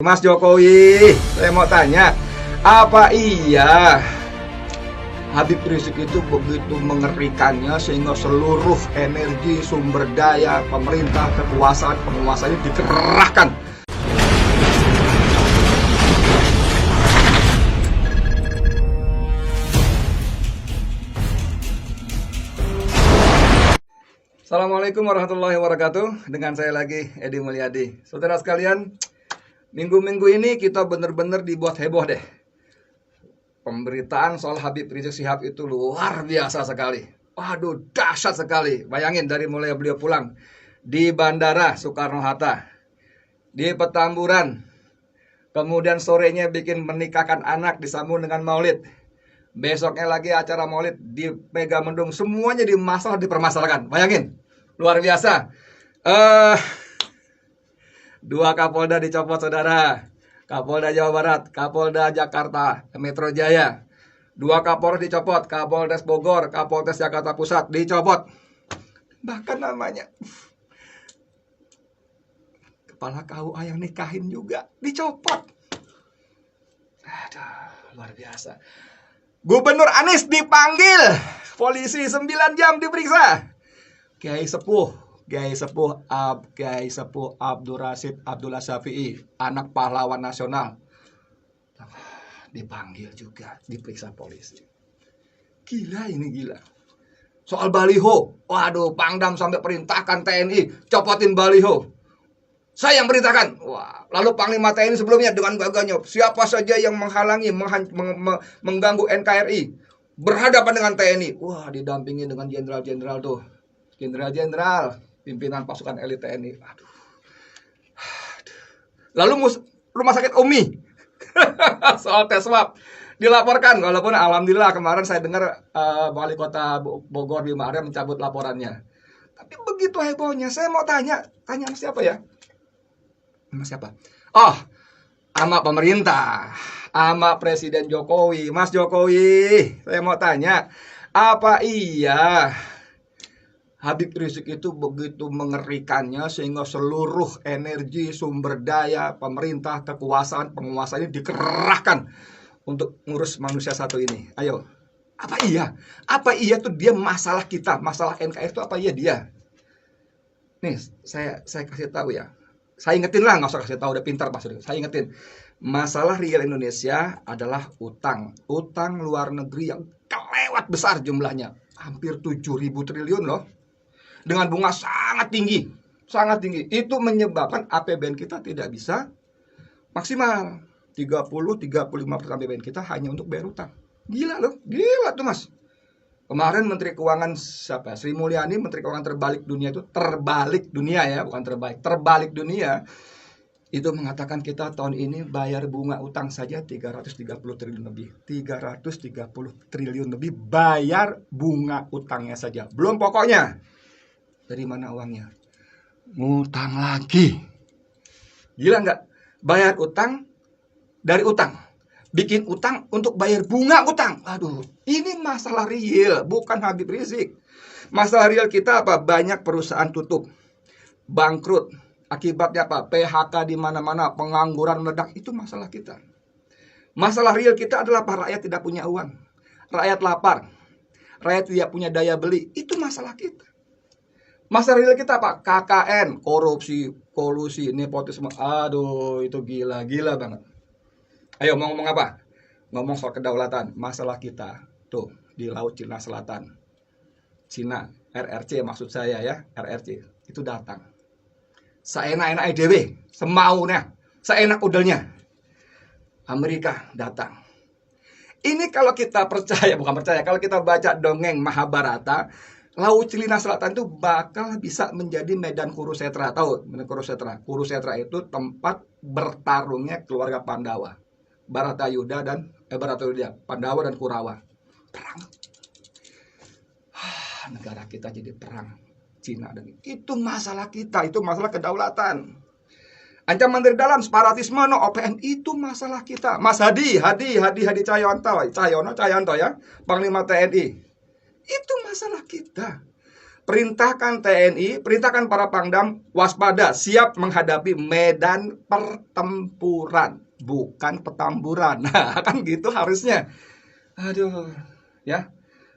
Mas Jokowi, saya mau tanya, apa iya Habib Rizik itu begitu mengerikannya sehingga seluruh energi, sumber daya, pemerintah, kekuasaan, penguasanya dikerahkan? Assalamualaikum warahmatullahi wabarakatuh. Dengan saya lagi, Edi Mulyadi. Saudara sekalian, minggu-minggu ini kita benar-benar dibuat heboh deh. Pemberitaan soal Habib Rizik Syihab itu luar biasa sekali. Waduh, dahsyat sekali. Bayangin dari mulai beliau pulang di Bandara Soekarno-Hatta, di Petamburan, kemudian sorenya bikin menikahkan anak disambung dengan maulid. Besoknya lagi acara maulid di Megamendung, semuanya dipermasalahkan. Bayangin, luar biasa. Dua Kapolda dicopot, saudara. Kapolda Jawa Barat, Kapolda Jakarta, Metro Jaya. Dua Kapolres dicopot, Kapolres Bogor, Kapolres Jakarta Pusat dicopot. Bahkan namanya kepala KUA yang nikahin juga dicopot. Aduh, luar biasa. Gubernur Anies dipanggil polisi 9 jam diperiksa. Kiai Sepuh Abdul Rashid Abdullah Syafi'i, anak pahlawan nasional, dipanggil juga, diperiksa polisi. Gila ini, gila. Soal baliho, waduh, Pangdam sampai perintahkan TNI copotin baliho. Saya yang perintahkan. Wah, lalu Panglima TNI sebelumnya dengan gagahnya, siapa saja yang menghalangi, mengganggu NKRI, berhadapan dengan TNI. Wah, didampingi dengan jenderal-jenderal tuh. Jenderal-jenderal, pimpinan pasukan elit TNI. Aduh. Lalu rumah sakit Umi soal tes swab dilaporkan, walaupun alhamdulillah kemarin saya dengar wali kota Bogor Bima Arya mencabut laporannya. Tapi begitu hebohnya, saya mau tanya sama siapa ya? Sama siapa? Oh, sama pemerintah, sama Presiden Jokowi. Mas Jokowi, saya mau tanya, apa iya Habib Rizik itu begitu mengerikannya sehingga seluruh energi, sumber daya, pemerintah, kekuasaan, penguasanya dikerahkan untuk ngurus manusia satu ini? Ayo, apa iya? Apa iya tuh dia masalah kita, masalah NKRI itu apa iya dia? Nih, saya kasih tahu ya. Saya ingetin lah, nggak usah kasih tahu, udah pintar Pak Surya. Saya ingetin, masalah real Indonesia adalah utang luar negeri yang kelewat besar jumlahnya, hampir 7.000 triliun loh. Dengan bunga sangat tinggi. Itu menyebabkan APBN kita tidak bisa maksimal. 30-35% APBN kita hanya untuk bayar utang. Gila loh, gila tuh Mas. Kemarin Menteri Keuangan siapa? Sri Mulyani, Menteri Keuangan terbalik dunia itu, terbalik dunia ya, bukan terbaik, terbalik dunia. Itu mengatakan kita tahun ini bayar bunga utang saja 330 triliun lebih. 330 triliun lebih bayar bunga utangnya saja. Belum pokoknya. Dari mana uangnya? Ngutang lagi. Gila nggak? Bayar utang dari utang. Bikin utang untuk bayar bunga utang. Aduh, ini masalah real, bukan Habib Rizik. Masalah real kita apa? Banyak perusahaan tutup, bangkrut. Akibatnya apa? PHK di mana-mana, pengangguran meledak. Itu masalah kita. Masalah real kita adalah apa? Rakyat tidak punya uang. Rakyat lapar. Rakyat tidak punya daya beli. Itu masalah kita. Masalah real kita apa? KKN, korupsi, kolusi, nepotisme. Aduh, itu gila banget. Ayo, mau ngomong apa? Ngomong soal kedaulatan. Masalah kita tuh di Laut Cina Selatan. Cina, RRC maksud saya ya, RRC itu datang. Seenak-enak EDW, semaunya, seenak udelnya. Amerika datang. Ini kalau kita percaya, bukan percaya, kalau kita baca dongeng Mahabharata, Laut Cina Selatan itu bakal bisa menjadi medan Kurusetra. Tahu medan Kurusetra? Kurusetra itu tempat bertarungnya keluarga Pandawa. Pandawa dan Kurawa. Perang. Negara kita jadi perang. Cina dan itu masalah kita, itu masalah kedaulatan. Ancaman dari dalam, separatisme, no OPN, itu masalah kita. Mas Hadi Cahyanto ya, Panglima TNI. Itu masalah kita. Perintahkan TNI, perintahkan para Pangdam waspada, siap menghadapi medan pertempuran, bukan petamburan. Nah, kan gitu harusnya. Aduh, ya.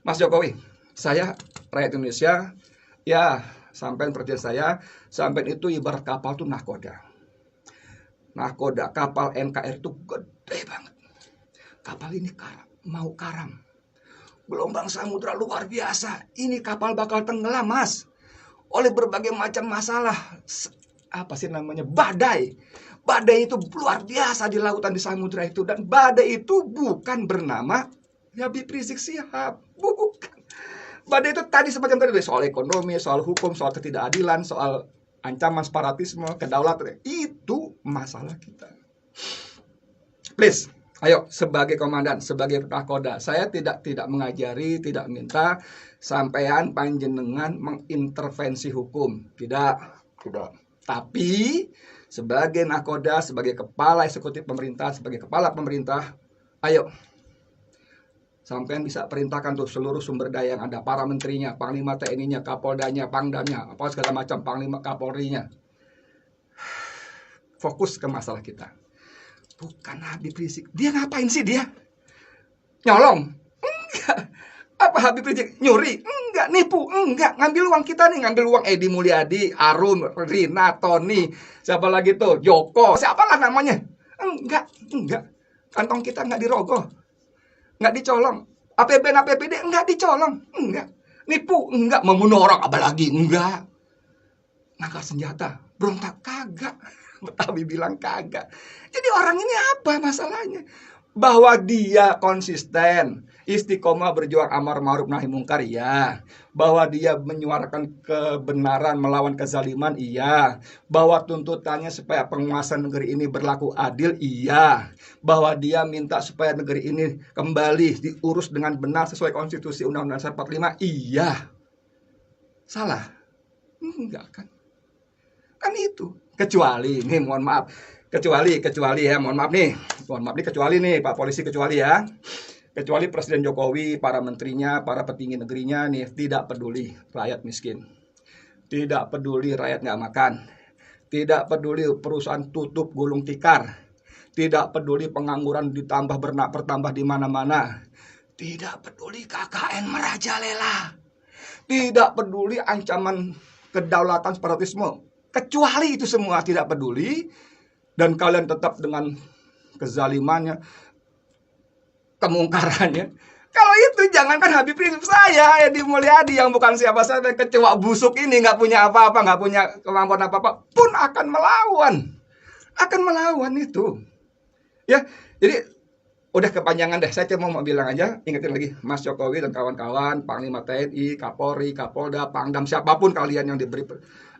Mas Jokowi, saya rakyat Indonesia, ya, sampean percaya saya, sampean itu ibarat kapal tuh nahkoda. Nahkoda, kapal NKRI itu gede banget. Kapal ini mau karam. Gelombang samudra luar biasa. Ini kapal bakal tenggelam, Mas. Oleh berbagai macam masalah. Apa sih namanya? Badai. Badai itu luar biasa di lautan, di samudra itu. Dan badai itu bukan bernama Habib Rizik Syihab. Bukan. Badai itu tadi semacam tadi, soal ekonomi, soal hukum, soal ketidakadilan, soal ancaman separatisme, kedaulatan. Itu masalah kita. Please. Ayo, sebagai komandan, sebagai nahkoda, saya tidak mengajari, tidak minta sampean panjenengan mengintervensi hukum. Tidak. Tapi sebagai nahkoda, sebagai kepala eksekutif pemerintah, sebagai kepala pemerintah, ayo sampean bisa perintahkan tuh seluruh sumber daya yang ada, para menterinya, panglima TNI-nya, kapoldanya, pangdamnya, apa segala macam, panglima kapolrinya. Fokus ke masalah kita. Bukan Habib Rizik. Dia ngapain sih dia? Nyolong? Enggak. Apa Habib Rizik? Nyuri? Enggak. Nipu? Enggak. Ngambil uang kita nih. Ngambil uang Edi Mulyadi, Arum, Rina, Tony. Siapa lagi tuh? Joko. Siapalah namanya? Enggak. Kantong kita enggak dirogoh. Enggak dicolong. APBN, APBD enggak dicolong. Enggak. Nipu? Enggak. Membunuh orang? Apalagi? Enggak. Ngangkat senjata? Berontak? Kagak. Betawi bilang kagak. Jadi orang ini apa masalahnya? Bahwa dia konsisten, istiqomah berjuang amar ma'ruf nahi mungkar, iya. Bahwa dia menyuarakan kebenaran melawan kezaliman, iya. Bahwa tuntutannya supaya penguasa negeri ini berlaku adil, iya. Bahwa dia minta supaya negeri ini kembali diurus dengan benar sesuai konstitusi Undang-Undang Dasar 45, iya. Salah? Enggak kan? Kan itu. Kecuali nih, mohon maaf, kecuali ya, mohon maaf nih kecuali nih Pak Polisi, kecuali Presiden Jokowi, para menterinya, para petinggi negerinya nih tidak peduli rakyat miskin, tidak peduli rakyat nggak makan, tidak peduli perusahaan tutup gulung tikar, tidak peduli pengangguran bertambah di mana-mana, tidak peduli KKN merajalela, tidak peduli ancaman kedaulatan separatisme. Kecuali itu semua tidak peduli, dan kalian tetap dengan kezalimannya, kemungkarannya. Kalau itu jangankan Habib Rizik, saya Edi Mulyadi yang bukan siapa-siapa, kecoa busuk ini, nggak punya apa-apa, nggak punya kemampuan apa-apa, pun akan melawan itu. Ya, jadi udah kepanjangan deh. Saya cuma mau bilang aja, ingetin lagi Mas Jokowi dan kawan-kawan, Panglima TNI, Kapolri, Kapolda, Pangdam, siapapun kalian yang diberi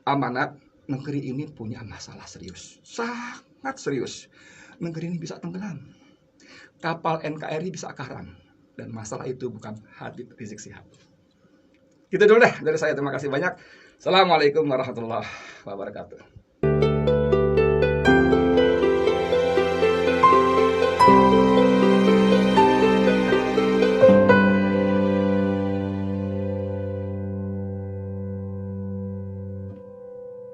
amanat. Negeri ini punya masalah serius, sangat serius. Negeri ini bisa tenggelam, kapal NKRI bisa karam, dan masalah itu bukan Habib Rizik Syihab. Gitu dulu deh dari saya, terima kasih banyak. Assalamualaikum warahmatullahi wabarakatuh.